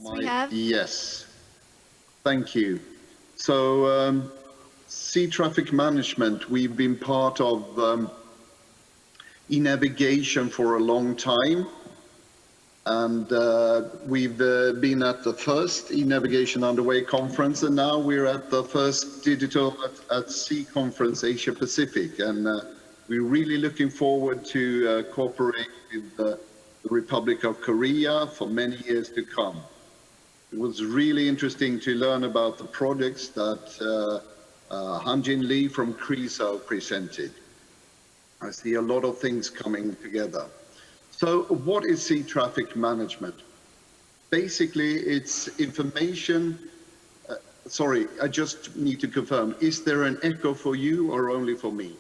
Yes, we have. Yes, thank you. So, sea traffic management, we've been part of e-navigation for a long time. And we've been at the first e-navigation underway conference, and now we're at the first digital at sea conference, Asia Pacific. And we're really looking forward to cooperate with the Republic of Korea for many years to come. It was really interesting to learn about the projects that Han-Jin Lee from KRISO presented. I see a lot of things coming together. So what is sea traffic management? Basically, it's information. Sorry, I just need to confirm. Is there an echo for you or only for me?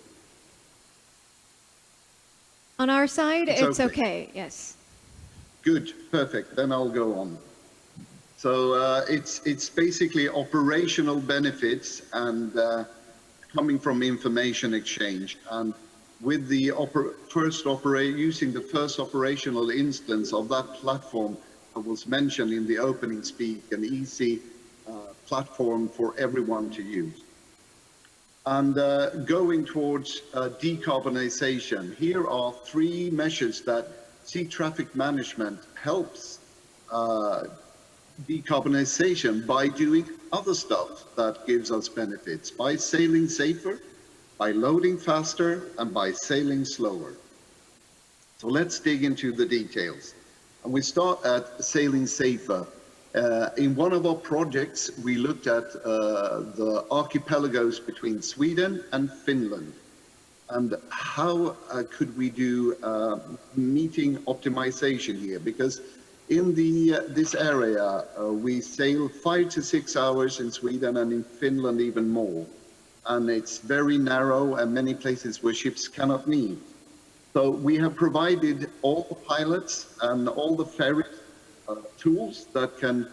On our side, it's okay, yes. Good, perfect, then I'll go on. So it's basically operational benefits and coming from information exchange. And with the using the first operational instance of that platform that was mentioned in the opening speak, an easy platform for everyone to use. And going towards decarbonization, here are three measures that sea traffic management helps decarbonization by doing other stuff that gives us benefits, by sailing safer, by loading faster, and by sailing slower. So let's dig into the details. And we start at sailing safer. In one of our projects, we looked at the archipelagos between Sweden and Finland. And how could we do meeting optimization here? Because in this area, we sail 5 to 6 hours in Sweden and in Finland even more. And it's very narrow and many places where ships cannot meet. So we have provided all the pilots and all the ferry tools that can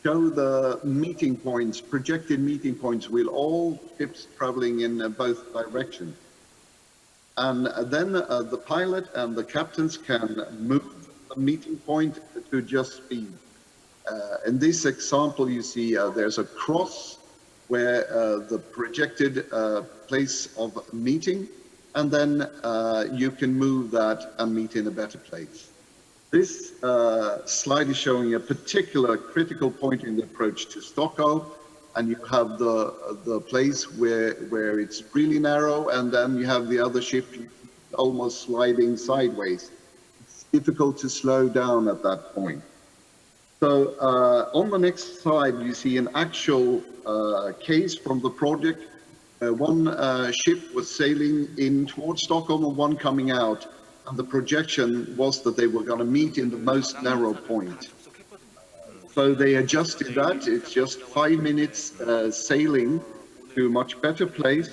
show the meeting points, projected meeting points with all ships traveling in both directions. And then the pilot and the captains can move the meeting point to just speed. In this example, you see there's a cross where the projected place of meeting, and then you can move that and meet in a better place. This slide is showing a particular critical point in the approach to Stockholm, and you have the place where it's really narrow, and then you have the other ship almost sliding sideways. It's difficult to slow down at that point. So on the next slide, you see an actual case from the project. One ship was sailing in towards Stockholm and one coming out, and the projection was that they were going to meet in the most narrow point. So they adjusted that. It's just 5 minutes sailing to a much better place,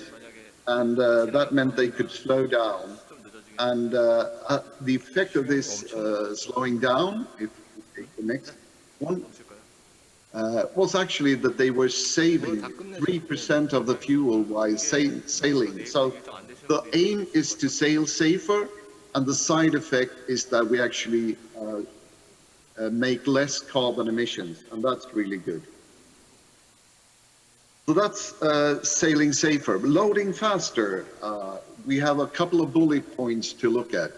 and that meant they could slow down. And the effect of this slowing down, if you take the next one, was actually that they were saving 3% of the fuel while sailing. So the aim is to sail safer, and the side effect is that we actually make less carbon emissions, and that's really good. So that's sailing safer. Loading faster, we have a couple of bullet points to look at.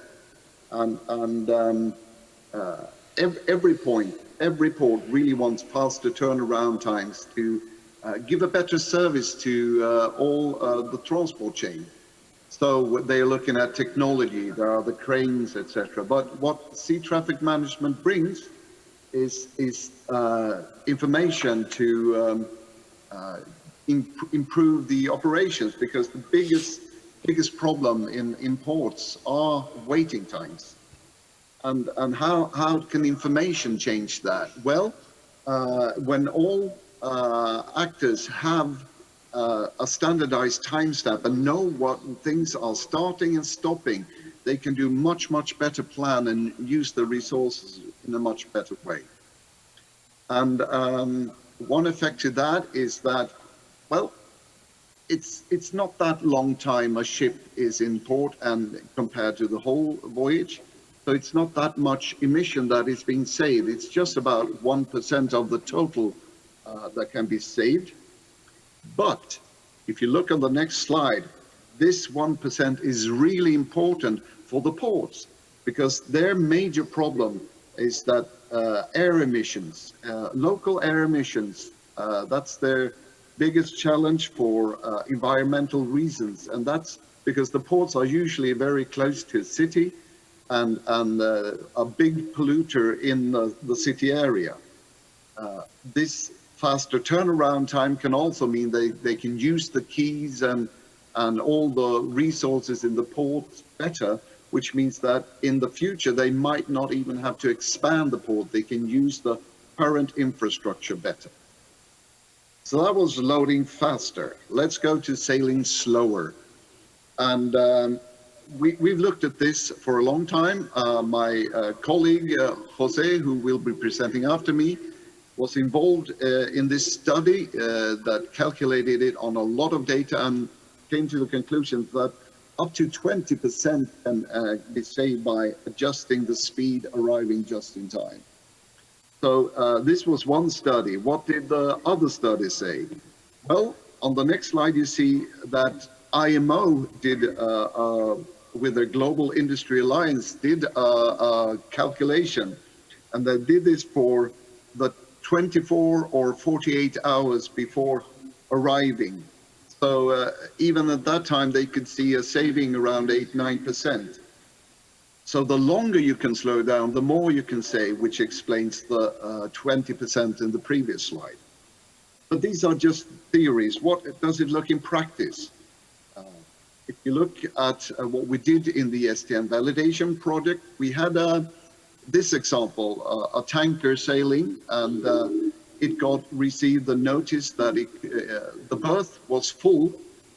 Every port really wants faster turnaround times to give a better service to all the transport chain. So they're looking at technology, there are the cranes, etc. But what sea traffic management brings is information to improve the operations, because the biggest problem in ports are waiting times. And how can information change that? Well, when all actors have a standardized timestamp and know what things are starting and stopping, they can do much better plan and use the resources in a much better way. And one effect to that is that, well, it's not that long time a ship is in port and compared to the whole voyage. So it's not that much emission that is being saved. It's just about 1% of the total that can be saved. But if you look on the next slide, this 1% is really important for the ports, because their major problem is that air emissions, local air emissions, that's their biggest challenge for environmental reasons. And that's because the ports are usually very close to a city and a big polluter in the city area. This faster turnaround time can also mean they can use the quays and all the resources in the ports better, which means that in the future they might not even have to expand the port. They can use the current infrastructure better. So that was loading faster. Let's go to sailing slower. And we've looked at this for a long time. My colleague, Jose, who will be presenting after me, was involved in this study that calculated it on a lot of data and came to the conclusion that up to 20% can be saved by adjusting the speed arriving just in time. So this was one study. What did the other studies say? Well, on the next slide, you see that IMO did, with their Global Industry Alliance, did a calculation, and they did this for the 24 or 48 hours before arriving. So even at that time, they could see a saving around 8–9%. So the longer you can slow down, the more you can save, which explains the 20% in the previous slide. But these are just theories. What does it look in practice? If you look at what we did in the STM validation project, we had this example, a tanker sailing, and it received the notice that the berth was full.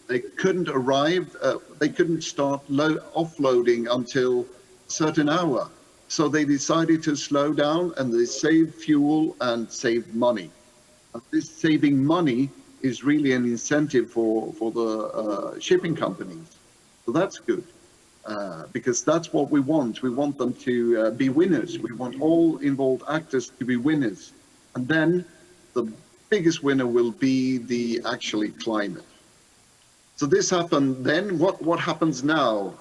They couldn't arrive, they couldn't start offloading until a certain hour. So they decided to slow down, and they saved fuel and saved money. And this saving money is really an incentive for the shipping companies. So that's good, because that's what we want. We want them to be winners. We want all involved actors to be winners. And then the biggest winner will be the actually climate. So this happened then. What happens now?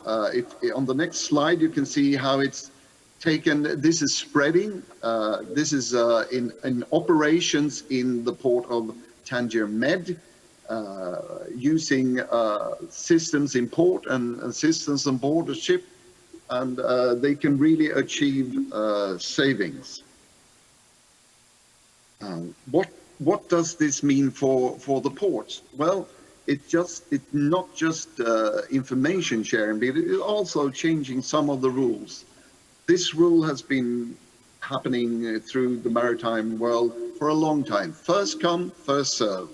On the next slide, you can see how it's taken. This is spreading. This is in operations in the port of Tangier Med, using systems in port and systems on board the ship, and they can really achieve savings. What does this mean for the ports? Well, it's not just information sharing, but it's also changing some of the rules. This rule has been happening through the maritime world for a long time. First come, first serve.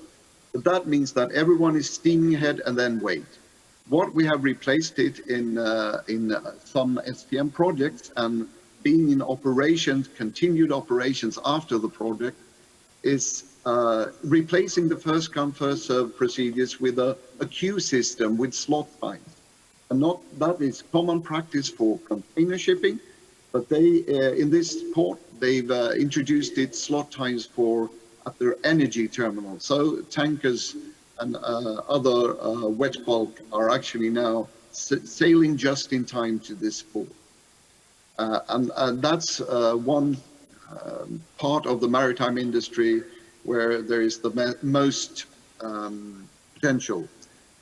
But that means that everyone is steaming ahead and then wait. What we have replaced it in some STM projects, and being in operations, continued operations after the project, is replacing the first come, first serve procedures with a queue system with slot times. And that is common practice for container shipping, but they, in this port, they've introduced its slot times at their energy terminal. So tankers and other wet bulk are actually now sailing just in time to this port. And that's one part of the maritime industry where there is the most potential.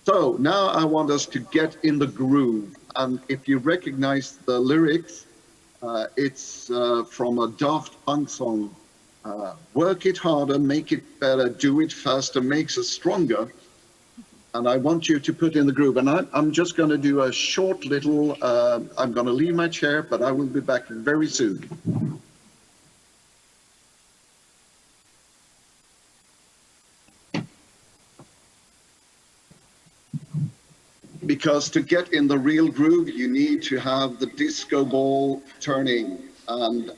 So now I want us to get in the groove. And if you recognize the lyrics, it's from a Daft Punk song. Work it harder, make it better, do it faster, makes us stronger. And I want you to put in the groove. And I'm just going to do a short little, I'm going to leave my chair, but I will be back very soon. Because to get in the real groove, you need to have the disco ball turning. And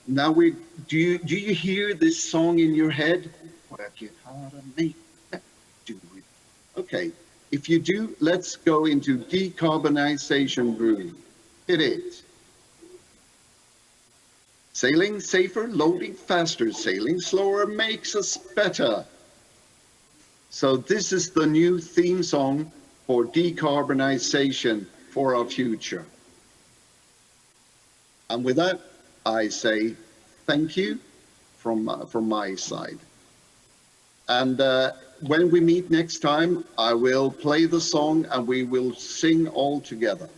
now do you hear this song in your head? Work it harder, make it, do it. Okay, if you do, let's go into decarbonization groove. Hit it. Sailing safer, loading faster, sailing slower makes us better. So this is the new theme song for decarbonization for our future. And with that, I say thank you from my side. And when we meet next time, I will play the song and we will sing all together.